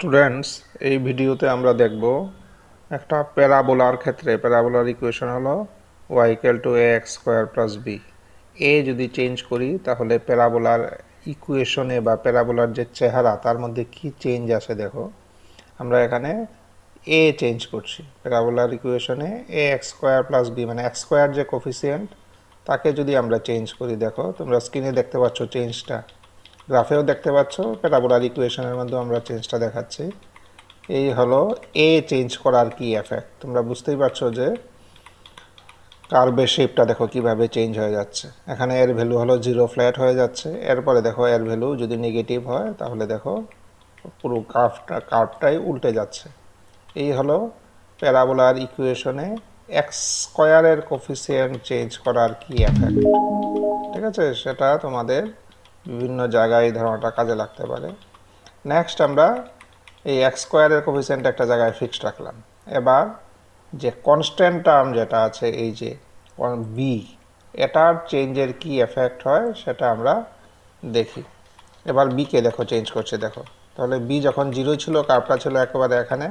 Students, এই ভিডিওতে আমরা দেখব একটা প্যারাবোলার ক্ষেত্রে প্যারাবোলার ইকুয়েশন হলো y=ax² + b। এ যদি চেঞ্জ করি তাহলে প্যারাবোলার ইকুয়েশনে বা প্যারাবোলার যে চেহারা তার মধ্যে কি চেঞ্জ আসে দেখো। আমরা এখানে এ চেঞ্জ করছি প্যারাবোলার ইকুয়েশনে ax² + b, মানে x² যে কোফিসিয়েন্ট তাকে যদি আমরা চেঞ্জ করি, দেখো তোমরা স্ক্রিনে দেখতে পাচ্ছ চেঞ্জটা, গ্রাফেও দেখতে পাচ্ছ, প্যারাবোলার ইকুয়েশনের মধ্যে আমরা চেঞ্জটা দেখাচ্ছি। এই হলো এ চেঞ্জ করার কি এফেক্ট। তোমরা বুঝতেই পারছো যে কার্ভের শেপটা দেখো কিভাবে চেঞ্জ হয়ে যাচ্ছে। এখানে এর ভ্যালু হলো 0 ফ্ল্যাট হয়ে যাচ্ছে, এরপরে দেখো এর ভ্যালু যদি নেগেটিভ হয় তাহলে দেখো পুরো কার্ভটাই উল্টে যাচ্ছে। এই হলো প্যারাবোলার ইকুয়েশনে x² কোফিসিয়েন্ট চেঞ্জ করার কি এফেক্ট। ঠিক আছে, সেটা তোমাদের বিভিন্ন জায়গায় এই ধারণাটা কাজে লাগতে পারে। নেক্সট আমরা এই x² কোফিসিয়েন্ট একটা জায়গায় ফিক্সড রাখলাম। এবার যে কনস্ট্যান্ট টার্ম যেটা আছে এই যে বি, এটার চেঞ্জের কি এফেক্ট হয় সেটা আমরা দেখি। এবার বিকে দেখো চেঞ্জ করছে, দেখো তাহলে বি যখন 0 ছিল কার্ভটা ছিল একেবারে এখানে,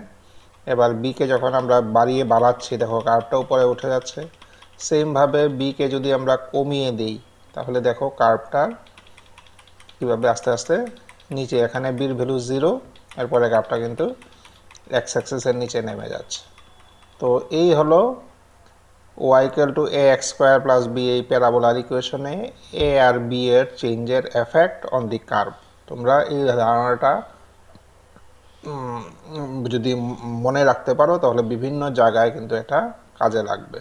এবার বিকে যখন আমরা বাড়াচ্ছি দেখো কার্ভটা উপরে উঠে যাচ্ছে। সেমভাবে বিকে যদি আমরা কমিয়ে দিই তাহলে দেখো কার্ভটা কীভাবে আস্তে আস্তে নিচে, এখানে বির ভ্যালু 0, এরপরে গ্রাফটা কিন্তু এক্স অ্যাক্সিসের নিচে নেমে যাচ্ছে। তো এই হলো y=ax² + b এই প্যারাবোলার ইকুয়েশনে এ আর বি এর চেঞ্জের এফেক্ট অন দি কার্ভ। তোমরা এই ধারণাটা যদি মনে রাখতে পারো তাহলে বিভিন্ন জায়গায় কিন্তু এটা কাজে লাগবে।